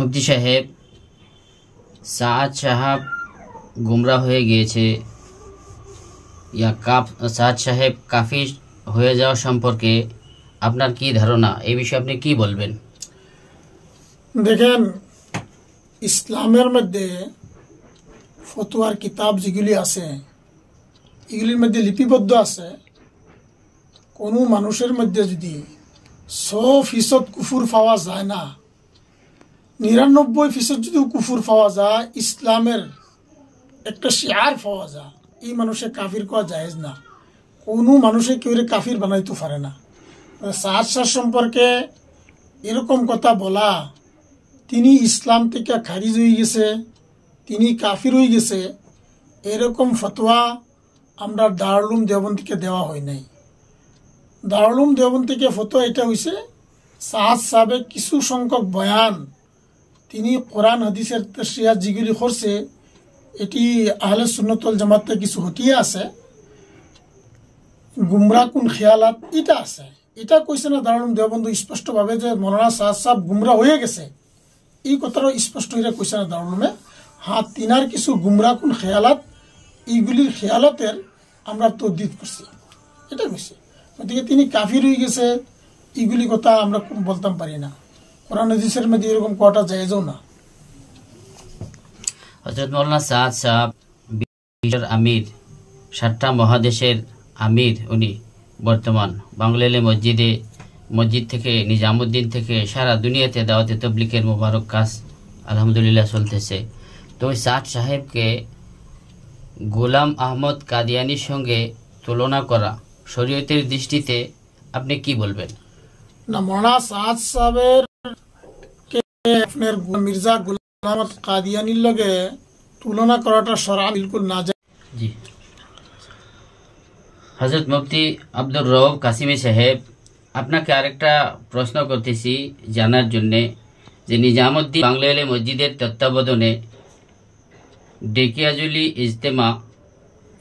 মুফতি সাহেব, সাদ সাহেব গুমরা হয়ে গিয়েছে সাদ সাহেব কাফির হয়ে যাওয়া সম্পর্কে আপনার কি ধারণা? এই বিষয়ে আপনি কি বলবেন? দেখেন, ইসলামের মধ্যে ফতোয়ার কিতাব যেগুলি আছে এগুলির মধ্যে লিপিবদ্ধ আছে, কোনো মানুষের মধ্যে যদি 100% কুফুর পাওয়া যায় না, 99% যদি কুফুর পাওয়া যায়, ইসলামের একটা শিয়ার পাওয়া যায়, এই মানুষে কাফির করা জায়েজ না। কোনো মানুষে কেউ কাফির বানাইতে পারে না। সাদ সম্পর্কে এরকম কথা বলা, তিনি ইসলাম থেকে খারিজ হয়ে গেছে, তিনি কাফির হয়ে গেছে, এরকম ফতোয়া আমরা দারুল উলুম দেওবন্দ থেকে দেওয়া হয় নাই। দারুল উলুম দেওবন্দ থেকে ফতোয়া এটা হয়েছে, সাদ সাহেবের কিছু সংখ্যক বয়ান তিনি কোরআন হাদিসের তাশরিহ যেগুলি করছে, এটি আহলে সুন্নাত ওয়াল জামাতে কিছু হটিয়ে আছে, গুমরা কোন খেয়ালাত এটা আছে, এটা কইছে না দারুল উলুম দেওবন্দ স্পষ্টভাবে যে মৌলানা সাদ সাহেব গুমরা হয়ে গেছে, এই কথাটা স্পষ্ট হয়ে কইছে না দারুল উলুমে। হ্যাঁ, তিনার কিছু গুমরা কোন খেয়ালাত, এইগুলির খেয়ালতের আমরা তদ্দিদ করছি, এটা কইছে। গতিকে তিনি কাফির হয়ে গেছে, এইগুলি কথা আমরা বলতাম পারি না। কোরআন হাদিসের মধ্যে এরকম কটা জায়েজও না। হযরত মাওলানা সাদ সাহেব বিশ্বের আমির, 7টা মহাদেশের আমির উনি বর্তমান। বাংলাদেশে মসজিদ থেকে নিজামুদ্দিন থেকে সারা দুনিয়াতে দাওয়াতে তাবলীগের মোবারক কাজ আলহামদুলিল্লাহ চলতেছে। তো ওই সাদ সাহেবকে গোলাম আহমদ কাদিয়ানির সঙ্গে তুলনা করা শরীয়তের দৃষ্টিতে আপনি কি বলবেন? না, মৌলানা সাদ সাহেবের আপনার মির্জা গোলাম আহমদ কাদিয়ানির লগে তুলনা করাটা শরআ বিলকুল না যায়। জি, হযরত মুফতি আব্দুর রউফ কাসিমি সাহেব, আপনাকে আরেকটা প্রশ্ন করতেছি জানার জন্যে যে নিজামুদ্দিন বাংলাদেশে মসজিদের তত্ত্বাবধানে ডেকিয়াজুলি ইজতেমা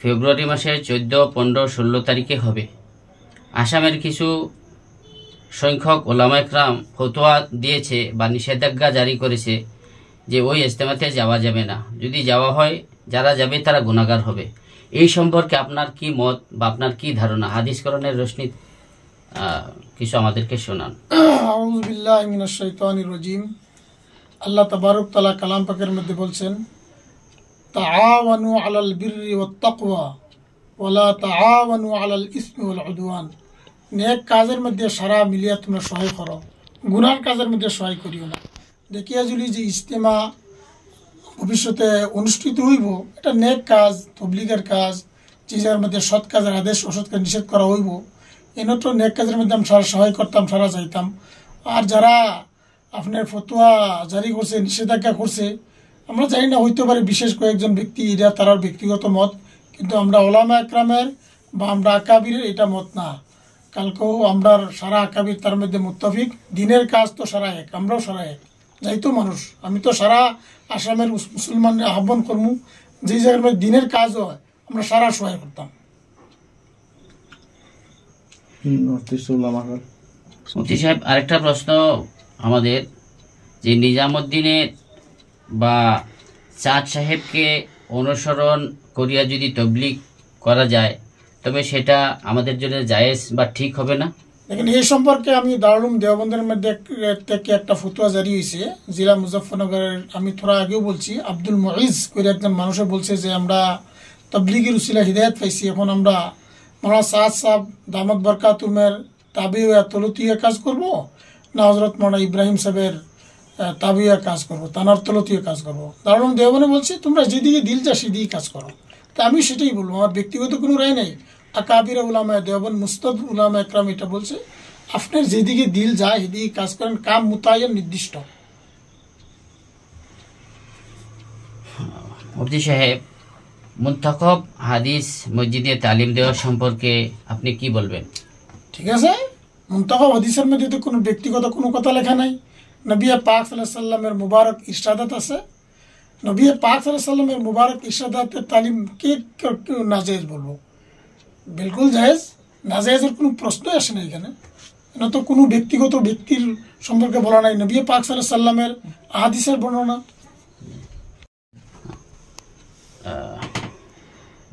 ফেব্রুয়ারি মাসের 14, 15, 16 তারিখে হবে। আসামের কিছু সংখ্যক ওলামায়ে কেরাম ফতোয়া দিয়েছে বা নিষেধাজ্ঞা জারি করেছে যে ওই ইজতেমাতে যাওয়া যাবে না, যদি যাওয়া হয় যারা যাবে তারা গুনাহগার হবে। এই সম্পর্কে আপনার কি মত বা আপনার কি ধারণা? হাদিস কোরআনের রোশনি কিছু আমাদেরকে শোনান। আউযু বিল্লাহি মিনাশ শাইতানির রাজিম। আল্লাহ তাবারক তাআলা কালাম পাকের মধ্যে বলছেন, তাআওয়ানু আলাল বিররি ওয়াত তাকওয়া ওয়ালা তাআওয়ানু আলাল ইসমি ওয়াল উদওয়ান। নেক কাজের মধ্যে সারা মিলিয়া তোমরা সহায় করো, গুনার কাজের মধ্যে সহায় করিও না। দেখিয়া জুলি যে ইজতেমা ভবিষ্যতে অনুষ্ঠিত হইব, এটা নেক কাজ, তবলিগের কাজ, যে যার মধ্যে সৎ কাজের আদেশ অসৎ কাজ নিষেধ করা হইব, এনেতো নেক কাজের মধ্যে আমি সারা সহায় করতাম, সারা যাইতাম। আর যারা আপনার ফতোয়া জারি করছে, নিষেধাজ্ঞা করছে, আমরা জানি না, হইতে পারে বিশেষ কয়েকজন ব্যক্তি, এটা তার ব্যক্তিগত মত, কিন্তু আমরা ওলামা একরামের বা আমরা আকাবিরের এটা মত না। কালকেও আমরা সারা আকাবির তার মধ্যে মুত্তাফিক। দিনের কাজ তো সারা এক, আমরাও সারা এক, যাইতো মানুষ। আমি তো সারা আসামের মুসলমান আহ্বান করবো, যে জায়গার মধ্যে দিনের কাজ হয় আমরা সারা সহায় করতাম। মুফতি সাহেব, আরেকটা প্রশ্ন আমাদের, যে নিজামুদ্দিনের বা সাদ সাহেবকে অনুসরণ করিয়া যদি তবলিগ করা যায়, তবে সেটা আমাদের জন্য জায়েজ বা ঠিক হবে না? দেখেন, এই সম্পর্কে আমি দারুল উলুম দেওবন্দের মধ্যে থেকে একটা ফতোয়া জারি হয়েছে জেলা মুজাফফরনগরের। আমি থোড়া আগেও বলছি, আব্দুল মুইজ করে একজন মানুষে বলছে যে আমরা তবলিগের উসিলা হিদায়াত পাইছি, এখন আমরা মাওলানা সাদ সাহেব দামাত বরকাতুমের তাবিয়া তলতীয় কাজ করব, না হযরত মাওলানা ইব্রাহিম সাহেবের তাবিয়া কাজ করব, তানার তলতীয় কাজ করব। দারুল উলুম দেওবন্দে বলছি তোমরা যেদিকে দিল যা সেদিকে কাজ করো। তা আমি সেটাই বলবো, আমার ব্যক্তিগত কোনো রায় নেই। আকাবির উলামা দেওবন্দ, মুস্তাদ উলামা একরাম এটা বলছে, আপনার যেদিকে দিল যায় সেদিকে কাজ করেন, কাম মুতায়্যান নির্দিষ্ট। মুফতি সাহেব, মুনতাখাব হাদিস মসজিদে তালিম দেওয়া সম্পর্কে আপনি কি বলবেন? ঠিক আছে, মুনতাখাব হাদিসের মধ্যে তো কোনো ব্যক্তিগত কোনো কথা লেখা নাই। নবী পাক সাল্লাল্লাহু আলাইহি সাল্লামের মুবারক ইরশাদাত আছে। নবী পাক সাল্লাল্লাহু আলাইহি সাল্লামের মুবারক ইরশাদাতের তালিম কে নাজায়েজ বলবো? বিলকুল জায়েজ, নাজায়েজের কোনো প্রশ্নই আসে না এখানে। এটা তো কোনো ব্যক্তিগত ব্যক্তির সম্পর্কে বলা নাই, নবী পাক সাল্লাল্লাহু আলাইহি সাল্লামের হাদিসের বর্ণনা।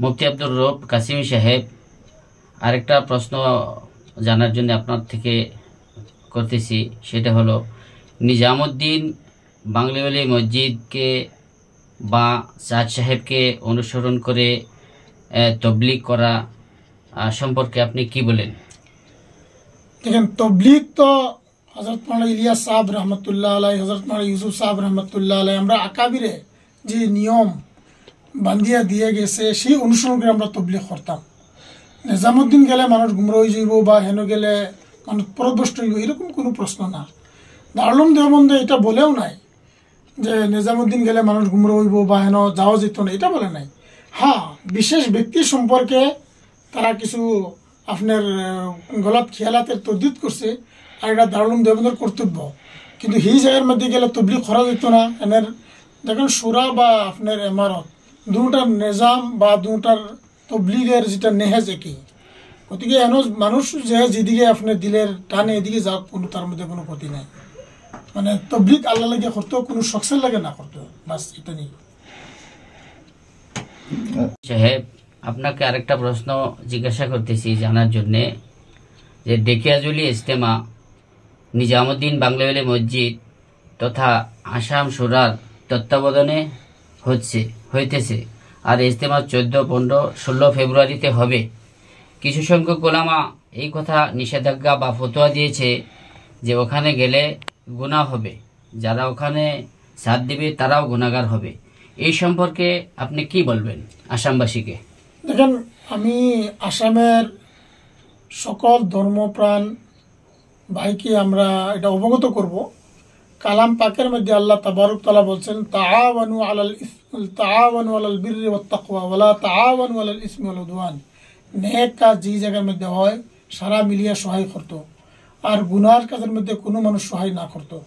মুফতি আব্দুর রব কাসিমি সাহেব, আরেকটা প্রশ্ন জানার জন্য আপনার থেকে করতেছি, সেটা হলো নিজামুদ্দিন বাংলাওয়ালি মসজিদকে বা সাদ সাহেবকে অনুসরণ করে তবলিগ করা সম্পর্কে আপনি কি বলেন? দেখেন, তবলিগ তো হযরত মাওলানা ইলিয়াস সাহেব রহমতুল্লাহ আলাই, হযরত মাওলানা ইউসুফ সাহেব রহমতুল্লাহ আলাই, আমরা আকাবিরে যে নিয়ম বান্ধিয়া দিয়ে গেছে সেই অনুসরণ করে আমরা তবলিগ করতাম। নিজামুদ্দিন গেলে মানুষ গুমরা হয়ে যাইব বা হেন গেলে মানুষ পরভ্রষ্ট হইব, এরকম কোনো প্রশ্ন না। দারুল দেওবন্দে এটা বলেও নাই যে নিজামুদ্দিন গেলে মানুষ গুমরা হইব বা হেন যাওয়া যেত না, এটা বলে নাই। হ্যাঁ, বিশেষ ব্যক্তির সম্পর্কে তারা কিছু আপনার গলত খেয়ালাতের তদ্দিত করছে, আর এটা দারুল দেওবন্দের কর্তব্য, কিন্তু সেই জায়গার মধ্যে গেলে তবলিগ করা যেত না। এনের দেখেন সুরা বা আপনার এমারত দুটার নিজাম বা দুটার তবলিগের যেটা নেহেজ একই, গতিকে এন মানুষ যে যেদিকে আপনার দিলের টানে এদিকে যাক, কোনো তার মধ্যে কোনো ক্ষতি নাই। মানে তবলিগ আল্লাহ লাগে করতো, কোনো শখসের লাগে না করতো, বাস এটা নেই। সাহেব, আপনাকে আরেকটা প্রশ্ন জিজ্ঞাসা করতেছি জানার জন্যে, যে ডেকিয়াজুলি ইজতেমা নিজামুদ্দিন বাংলাওয়ালি মসজিদ তথা আসাম সুরার তত্ত্বাবধানে হইতেছে, আর ইজতেমা 14, 15, 16 ফেব্রুয়ারিতে হবে। কিছু সংখ্যক ওলামা এই কথা নিষেধাজ্ঞা বা ফতোয়া দিয়েছে যে ওখানে গেলে গুনাহ হবে, যারা ওখানে সাথ দিবে তারাও গুনাহগার হবে। এই সম্পর্কে আপনি কি বলবেন আসামবাসীকে? দেখেন, আমি আসামের সকল ধর্মপ্রাণ ভাইকে আমরা এটা অবগত করব, কালাম পাকের মধ্যে আল্লাহ তাবারক তাআলা বলছেন, তাআওয়ানু আলাল বিররি ওয়াত তাকওয়া ওয়ালা তাআওয়ানু আলাল ইসমি ওয়াল উদওয়ান। নেক কাজ যে জায়গার মধ্যে হয় সারা মিলিয়া সহায় করতো, আর গুনার কাজের মধ্যে কোনো মানুষ সহায় না করতো।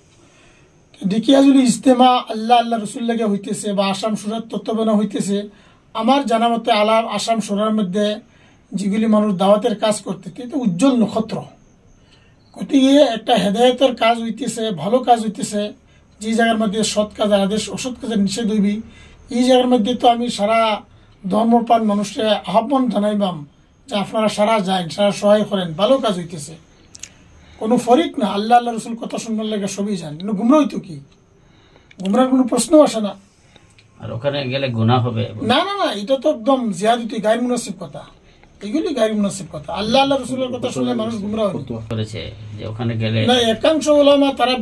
দেখিয়াজুলি ইজতেমা আল্লাহ রসুল লাগে হইতেছে বা আসাম সুরার তত্ত্বাবধানে হইতেছে, আমার জানা মতে আসাম সুরার মধ্যে যেগুলি মানুষ দাওয়াতের কাজ করতে, এটা উজ্জ্বল নক্ষত্র। গতিকে একটা হেদায়তের কাজ হইতেছে, ভালো কাজ হইতেছে, যে জায়গার মধ্যে সৎ কাজের আদেশ, অসৎ কাজের নিষেধ হইবি, এই জায়গার মধ্যে তো আমি সারা ধর্মপ্রাণ মানুষকে আহ্বান জানাইবাম যে আপনারা সারা যান, সারা সহায় করেন, ভালো কাজ হইতেছে, কোনো ফরিক না। আল্লাহ রসুল কথা শুনবার লাগে সবই যান, কিন্তু গুমরা হইতো কি? গুমরার কোনো প্রশ্ন আসে না। আর ওখানে গেলে গুনাহ হবে না না না, এটা তো একদম জিয়াদতি, গায়র মুনাসিব কথা, এগুলি গায়র মুনাসিব কথা। আল্লাহ রসুলের কথা শুনলে মানুষ গুমরা করেছে যে ওখানে গেলে না। একাংশ ওলামা তারা